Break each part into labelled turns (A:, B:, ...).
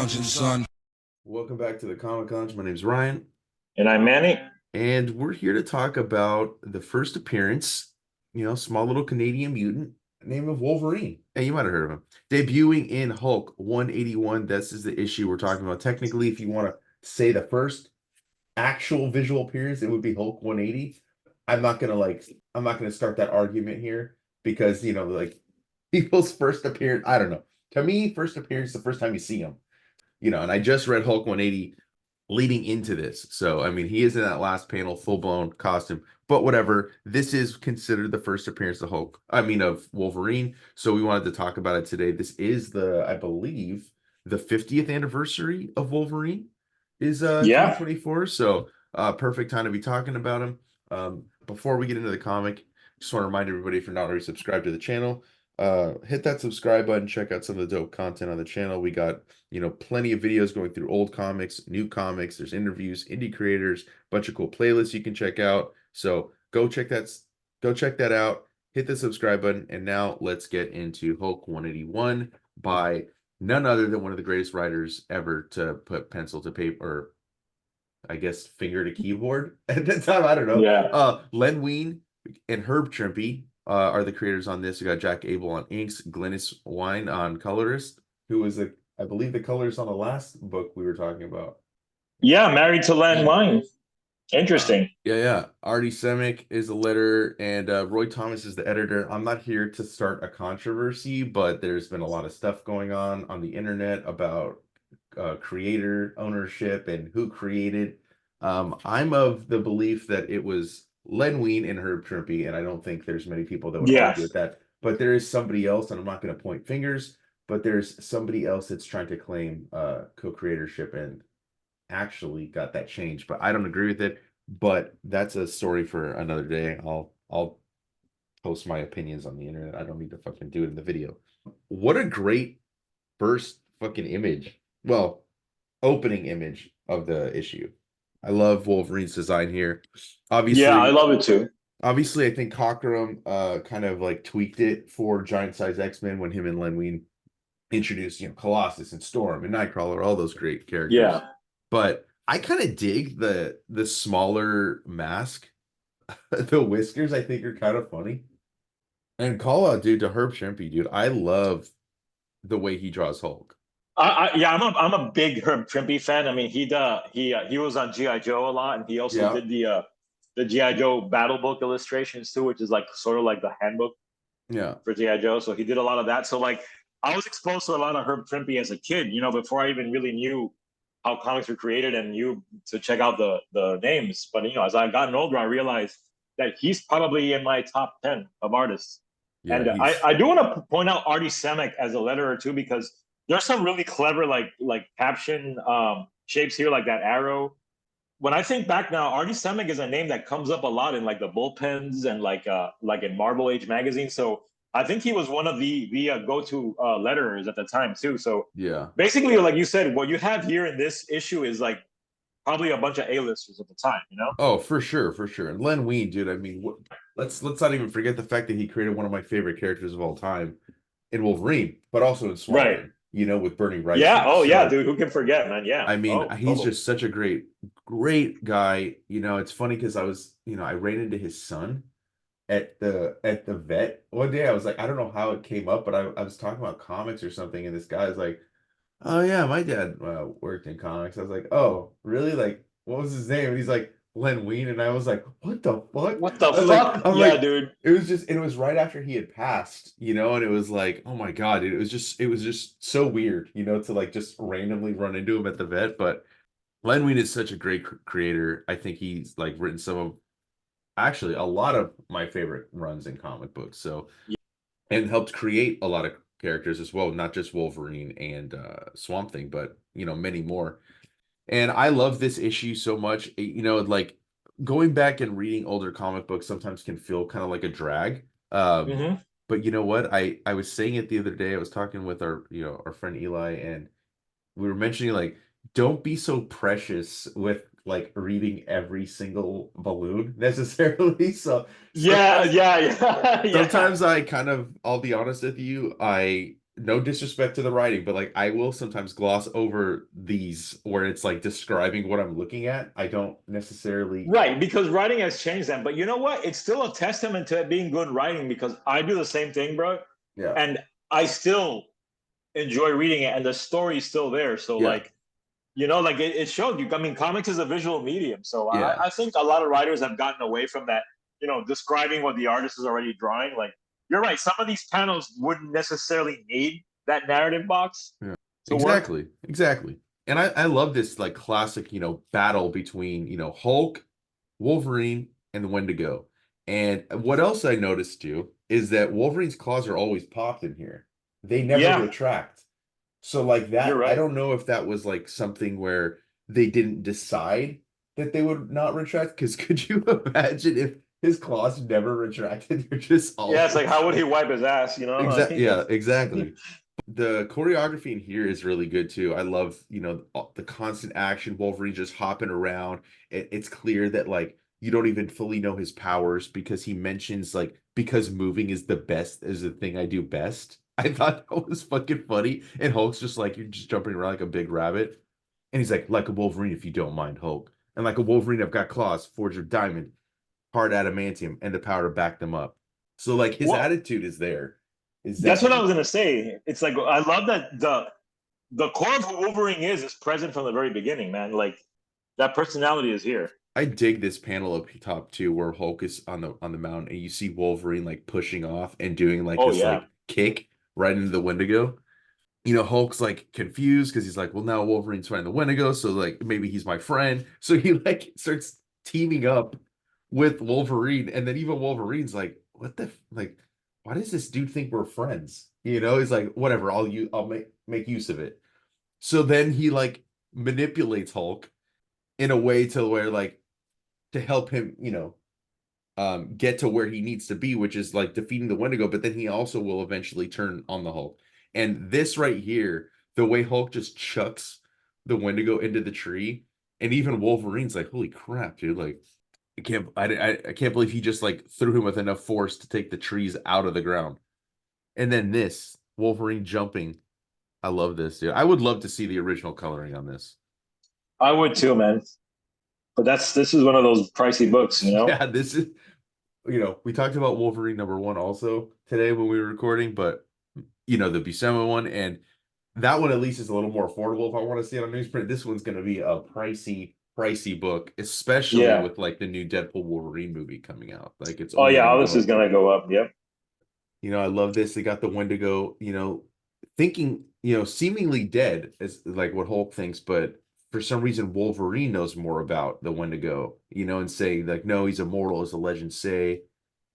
A: lounging, son.
B: Welcome back to the Comic Lounge. My name's Ryan,
C: And I'm Manny.
B: and we're here to talk about the first appearance, small little Canadian mutant, name of Wolverine. Hey, you might have heard of him. Debuting in Hulk 181. This is the issue we're talking about. Technically, if you want to say the first actual visual appearance, it would be Hulk 180. I'm not gonna start that argument here because people's first appearance, I don't know. To me, first appearance, the first time you see him. And I just read Hulk 180 leading into this. So, I mean, he is in that last panel, full-blown costume. But whatever, this is considered the first appearance of Wolverine. So we wanted to talk about it today. This is I believe, the 50th anniversary of Wolverine is 2024. So perfect time to be talking about him. Before we get into the comic, just want to remind everybody, if you're not already subscribed to the channel, hit that subscribe button, check out some of the dope content on the channel. We got plenty of videos going through old comics, new comics, there's interviews, indie creators, bunch of cool playlists you can check out. So go check that out, hit the subscribe button. And now let's get into Hulk 181 by none other than one of the greatest writers ever to put pencil to paper, or I guess finger to keyboard at the time. I don't know. Len Wein and Herb Trimpe are the creators on this. We got Jack Abel on inks, Glennis Wine on colorist, who was I believe the colorist on the last book we were talking about.
C: Yeah, married to Len Wein. Interesting.
B: Yeah. Artie Semick is the letter, and Roy Thomas is the editor. I'm not here to start a controversy, but there's been a lot of stuff going on the internet about creator ownership and who created. I'm of the belief that it was Len Wein and Herb Trimpe, and I don't think there's many people that would argue with that. But there is somebody else, and I'm not going to point fingers, but there's somebody else that's trying to claim co-creatorship and actually got that changed. But I don't agree with it. But that's a story for another day. I'll post my opinions on the internet. I don't need to fucking do it in the video. What a great first fucking image. Well, opening image of the issue. I love Wolverine's design here. Obviously,
C: yeah, I love it too.
B: Obviously, I think Cockrum kind of like tweaked it for Giant Size X-Men when him and Len Wein introduced, Colossus and Storm and Nightcrawler, all those great characters.
C: Yeah.
B: But I kind of dig the smaller mask. The whiskers, I think, are kind of funny. And call out, dude, to Herb Trimpe, dude. I love the way he draws Hulk.
C: I'm a big Herb Trimpe fan. I mean, he was on GI Joe a lot, and he also did the GI Joe battle book illustrations too, which is like sort of like the handbook for GI Joe. So he did a lot of that. So like I was exposed to a lot of Herb Trimpe as a kid, before I even really knew how comics were created and knew to check out the names. But as I've gotten older, I realized that he's probably in my top 10 of artists. Yeah, and I do want to point out Artie Semick as a letterer too, because there's some really clever like caption shapes here, like that arrow. When I think back now, Artie Semick is a name that comes up a lot in like the bullpens and like in Marvel Age magazine. So I think he was one of the go-to letterers at the time too. So
B: yeah,
C: basically, like you said, what you have here in this issue is like probably a bunch of A-listers at the time,
B: Oh, for sure. And Len Wein, dude. I mean, let's not even forget the fact that he created one of my favorite characters of all time in Wolverine, but also in Swamp Thing, with Bernie Wright.
C: Yeah. Oh, yeah, dude. Who can forget, man? Yeah.
B: I mean, he's just such a great guy. It's funny because I ran into his son at the vet one day. I was like, I don't know how it came up, but I was talking about comics or something, and this guy was like, "Oh yeah, my dad worked in comics." I was like, "Oh, really? Like, what was his name?" And he's like, "Len Wein," and I was like, "What the fuck?
C: What the fuck?" Yeah, dude.
B: It was right after he had passed, and it was like, oh my God, dude, it was just so weird, to like just randomly run into him at the vet. But Len Wein is such a great creator. I think he's like written some of, actually, a lot of my favorite runs in comic books. So, and helped create a lot of characters as well, not just Wolverine and Swamp Thing, but many more. And I love this issue so much. Like going back and reading older comic books sometimes can feel kind of like a drag. But you know what? I was saying it the other day. I was talking with our friend Eli, and we were mentioning like, don't be so precious with like reading every single balloon necessarily. So
C: yeah.
B: sometimes I'll be honest with you, I no disrespect to the writing, but like I will sometimes gloss over these where it's like describing what I'm looking at. I don't necessarily.
C: Right, because writing has changed them. But you know what? It's still a testament to it being good writing because I do the same thing, bro.
B: Yeah.
C: And I still enjoy reading it and the story's still there. So
B: Yeah.
C: like, like it showed you. I mean, comics is a visual medium. So
B: Yeah.
C: I think a lot of writers have gotten away from that, describing what the artist is already drawing. Like, you're right. Some of these panels wouldn't necessarily need that narrative box
B: Yeah.
C: to work.
B: Exactly. Exactly. And I love this like classic, battle between, Hulk, Wolverine, and the Wendigo. And what else I noticed too is that Wolverine's claws are always popped in here. They never
C: Yeah,
B: retract. So like
C: you're
B: that, I
C: right.
B: don't know if that was like something where they didn't decide that they would not retract. Because could you imagine if his claws never retracted? They're just
C: Yeah, it's like how
B: always
C: would he wipe his ass?
B: Yeah, exactly. The choreography in here is really good too. I love, the constant action, Wolverine just hopping around. It's clear that like you don't even fully know his powers because he mentions like because moving is the best is the thing I do best. I thought that was fucking funny. And Hulk's just like you're just jumping around like a big rabbit. And he's like a Wolverine if you don't mind, Hulk. And like a Wolverine, I've got claws, forged of diamond, hard adamantium, and the power to back them up. So like his
C: Well,
B: attitude is there. Is
C: that's what I
B: definitely
C: was gonna say. It's like I love that the core of who Wolverine is present from the very beginning, man. Like that personality is here.
B: I dig this panel up top too, where Hulk is on the mountain and you see Wolverine like pushing off and doing like
C: Oh
B: this
C: yeah.
B: like kick right into the Wendigo. Hulk's like confused because he's like, well, now Wolverine's fighting the Wendigo, so like maybe he's my friend. So he like starts teaming up with Wolverine, and then even Wolverine's like, what the like, why does this dude think we're friends? He's like, whatever, I'll make use of it. So then he like manipulates Hulk in a way to where like to help him, get to where he needs to be, which is like defeating the Wendigo, but then he also will eventually turn on the Hulk. And this right here, the way Hulk just chucks the Wendigo into the tree, and even Wolverine's like, holy crap, dude, like I can't believe he just like threw him with enough force to take the trees out of the ground. And then this Wolverine jumping. I love this, dude. I would love to see the original coloring on this.
C: I would too, man. But this is one of those pricey books, you know?
B: Yeah, this is we talked about Wolverine number 1 also today when we were recording, but the Buscema one, and that one at least is a little more affordable if I want to see it on newsprint. This one's going to be a pricey book, especially
C: Yeah.
B: with like the new Deadpool Wolverine movie coming out. Like it's
C: Oh
B: only
C: yeah,
B: going to
C: all
B: go
C: this is
B: up.
C: gonna go up. Yep.
B: I love this. They got the Wendigo, thinking, seemingly dead as like what Hulk thinks, but for some reason Wolverine knows more about the Wendigo, and saying like, no, he's immortal, as the legends say.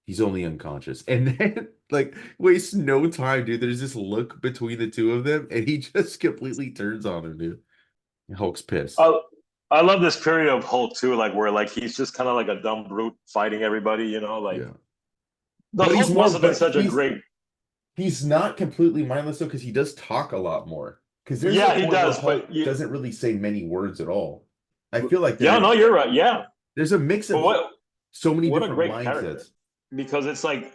B: He's only unconscious. And then like wastes no time, dude. There's this look between the two of them, and he just completely turns on him, dude. Hulk's pissed.
C: I I love this period of Hulk too, like where like he's just kind of like a dumb brute fighting everybody, like
B: Yeah.
C: the
B: But he's
C: Hulk
B: more
C: must have been
B: but
C: such a great.
B: he's not completely mindless though, because he does talk a lot more. Because there's a
C: Yeah, he
B: point where
C: does,
B: Hulk
C: but you,
B: doesn't really say many words at all. I feel like
C: yeah, no, you're right. Yeah,
B: there's a mix
C: but
B: of so many
C: what a
B: different
C: great character
B: mindsets.
C: because it's like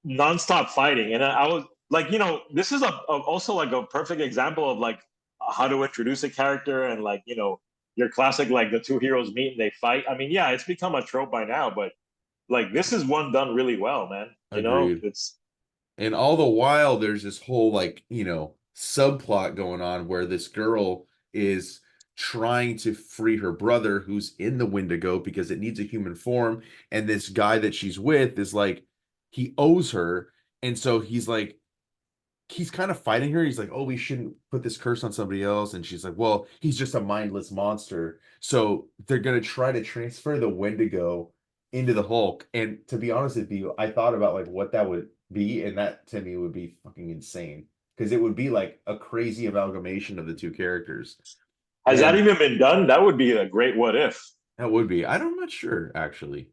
C: nonstop fighting, and I was like, this is also like a perfect example of like how to introduce a character and like your classic like the two heroes meet and they fight. I mean, yeah, it's become a trope by now, but like this is one done really well, man.
B: Agreed.
C: It's
B: And all the while, there's this whole like, subplot going on where this girl is trying to free her brother who's in the Wendigo because it needs a human form. And this guy that she's with is like, he owes her. And so he's kind of fighting her. He's like, oh, we shouldn't put this curse on somebody else. And she's like, well, he's just a mindless monster. So they're going to try to transfer the Wendigo into the Hulk. And to be honest with you, I thought about like what that would be. And that to me would be fucking insane because it would be like a crazy amalgamation of the two characters.
C: has that
B: And
C: even been done? That would be a great what if.
B: that would be, I'm not sure actually.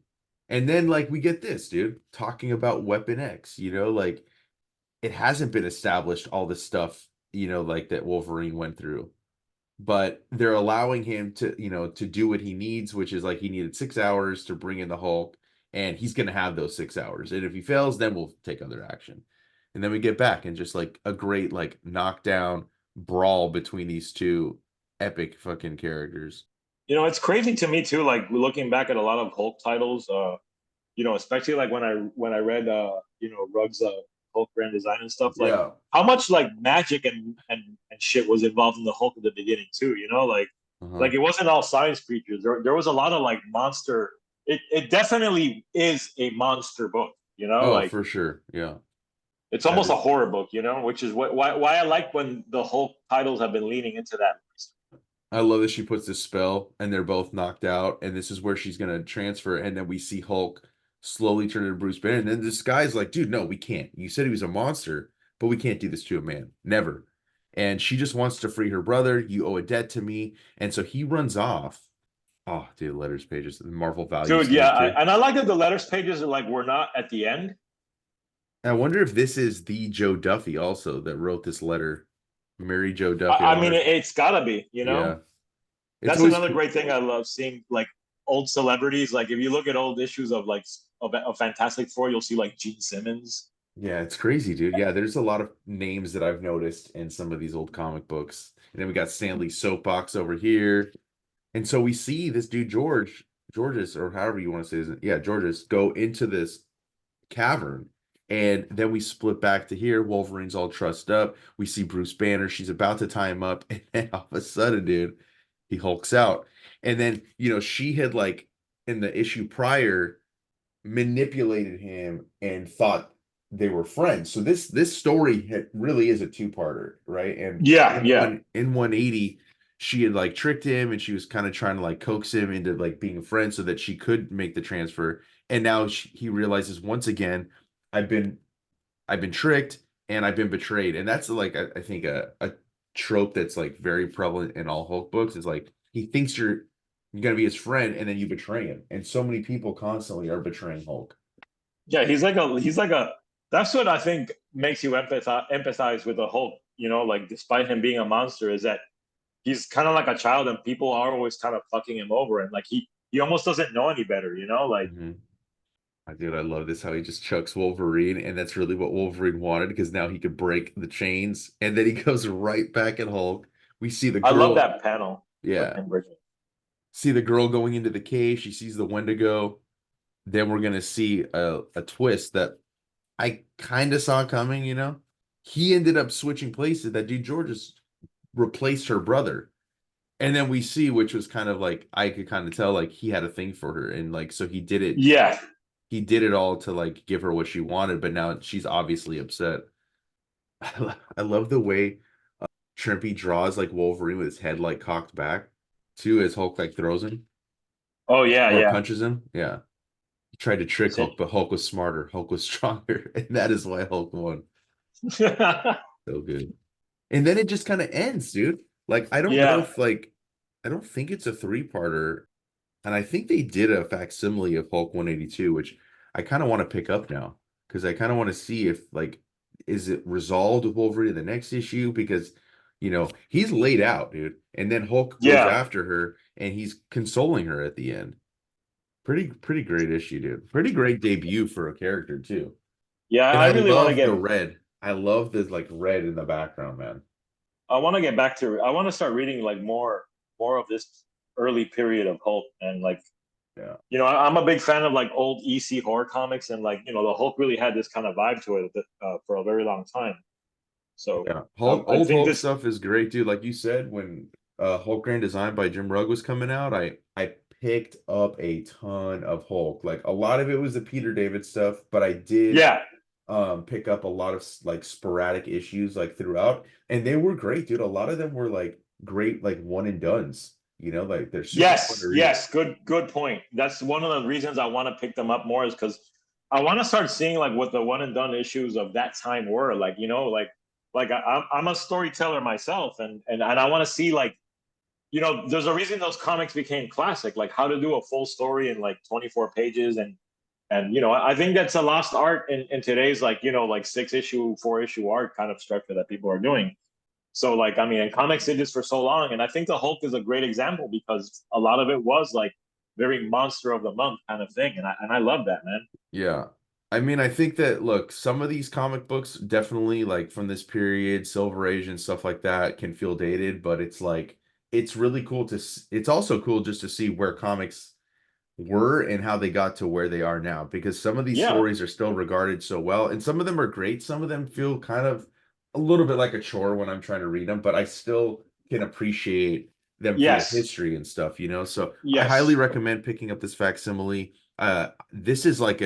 B: And then like we get this, dude, talking about Weapon X, like it hasn't been established all this stuff, like that Wolverine went through. But they're allowing him to do what he needs, which is like he needed 6 hours to bring in the Hulk, and he's gonna have those 6 hours. And if he fails, then we'll take other action. and then we get back and just like a great like knockdown brawl between these two epic fucking characters.
C: It's crazy to me too. Like looking back at a lot of Hulk titles, especially like when I read Rugg's Hulk grand design and stuff, like
B: Yeah.
C: how much like magic and shit was involved in the Hulk at the beginning too.
B: Uh-huh.
C: Like it wasn't all science creatures. There was a lot of like monster. It definitely is a monster book.
B: Oh,
C: Like
B: for sure. Yeah.
C: it's
B: That
C: almost a
B: is,
C: horror book. Which is why I like when the Hulk titles have been leaning into that.
B: I love that she puts this spell and they're both knocked out, and this is where she's gonna transfer, and then we see Hulk slowly turn into Bruce Banner, and then this guy's like, dude, no, we can't. You said he was a monster, but we can't do this to a man. Never. And she just wants to free her brother. You owe a debt to me. And so he runs off. Oh, dude, letters pages, the Marvel value
C: Dude, yeah,
B: statement too.
C: and I like that the letters pages are like we're not at the end.
B: I wonder if this is the Joe Duffy also that wrote this letter. Mary Joe Duffy. I
C: I mean,
B: wonder if,
C: it's gotta be.
B: yeah. It's
C: That's
B: always
C: another great thing I love seeing, like old celebrities. Like if you look at old issues of like of Fantastic Four, you'll see like Gene Simmons.
B: Yeah, it's crazy, dude. Yeah, there's a lot of names that I've noticed in some of these old comic books. And then we got Stanley's soapbox over here. And so we see this dude Georges, or however you want to say his, yeah, Georges, go into this cavern. And then we split back to here. Wolverine's all trussed up. We see Bruce Banner. She's about to tie him up. And then all of a sudden, dude, he hulks out. And then, she had like in the issue prior manipulated him and thought they were friends. So this story really is a two-parter, right? And
C: Yeah,
B: in
C: yeah,
B: one in 180, she had like tricked him and she was kind of trying to like coax him into like being a friend so that she could make the transfer. And now he realizes once again, I've been I've been tricked and I've been betrayed. And that's like I think a trope that's like very prevalent in all Hulk books is like he thinks you're gonna be his friend and then you betray him. And so many people constantly are betraying Hulk.
C: yeah. He's like a. That's what I think makes you empathize with the Hulk. Like despite him being a monster, is that he's kind of like a child, and people are always kind of fucking him over, and like he almost doesn't know any better. Like
B: Mhm. Dude, I love this how he just chucks Wolverine, and that's really what Wolverine wanted because now he could break the chains, and then he goes right back at Hulk. We see the
C: I love
B: girl,
C: that panel with
B: yeah,
C: him breaking.
B: see the girl going into the cave. She sees the Wendigo. Then we're gonna see a twist that I kind of saw coming. He ended up switching places. That dude Georges replaced her brother. And then we see, which was kind of like I could kind of tell like he had a thing for her. And like so
C: Yeah,
B: he did it all to like give her what she wanted, but now she's obviously upset. I love the way Trimpe draws like Wolverine with his head like cocked back too as Hulk like throws him
C: oh yeah,
B: or
C: yeah.
B: punches him. Yeah. He tried to trick Hulk, but Hulk was smarter. Hulk was stronger. And that is why Hulk won. So good. And then it just kind of ends, dude. Like, I don't know
C: Yeah,
B: if like I don't think it's a three-parter. And I think they did a facsimile of Hulk 182, which I kind of want to pick up now because I kind of want to see if like is it resolved with Wolverine in the next issue because he's laid out, dude. And then Hulk goes
C: yeah,
B: after her and he's consoling her at the end. Pretty great issue, dude. Pretty great debut for a character too.
C: yeah.
B: And
C: I
B: I
C: really want to
B: love the
C: get.
B: red. I love the like red in the background, man.
C: I want to get back to. I want to start reading like more of this early period of Hulk, and like
B: Yeah.
C: I'm a big fan of like old EC horror comics, and like the Hulk really had this kind of vibe to it for a very long time. So
B: Yeah, Hulk,
C: I
B: old
C: think
B: Hulk
C: this.
B: stuff is great, dude. Like you said, when Hulk Grand Design by Jim Rugg was coming out, I picked up a ton of Hulk. Like a lot of it was the Peter David stuff, but I did
C: Yeah,
B: pick up a lot of like sporadic issues like throughout, and they were great, dude. A lot of them were like great, like one and dones. Like they're super fun to
C: yes,
B: read.
C: yes. Good point. That's one of the reasons I want to pick them up more is because I want to start seeing like what the one and done issues of that time were. Like I'm a storyteller myself, and I want to see like there's a reason those comics became classic. Like how to do a full story in like 24 pages, and I think that's a lost art in today's like like 6 issue, 4 issue art kind of structure that people are doing. So like I mean, and comics did this for so long, and I think the Hulk is a great example because a lot of it was like very monster of the month kind of thing, and I love that, man.
B: Yeah. I mean, I think that look, some of these comic books definitely like from this period, Silver Age and stuff like that can feel dated, but it's like it's really cool it's also cool just to see where comics were and how they got to where they are now because some of these
C: Yeah.
B: stories are still regarded so well and some of them are great. Some of them feel kind of a little bit like a chore when I'm trying to read them, but I still can appreciate them for the
C: Yes.
B: history and stuff, you know? So I highly
C: Yes.
B: recommend picking up this facsimile. This is like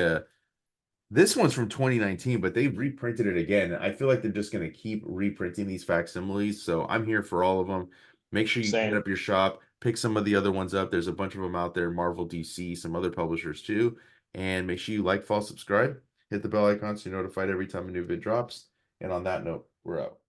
B: this one's from 2019, but they've reprinted it again. I feel like they're just going to keep reprinting these facsimiles. So I'm here for all of them. Make sure you hit
C: Same.
B: up your shop, pick some of the other ones up. There's a bunch of them out there, Marvel, DC, some other publishers too. And make sure you like, follow, subscribe, hit the bell icon so you're notified every time a new vid drops. And on that note, we're out.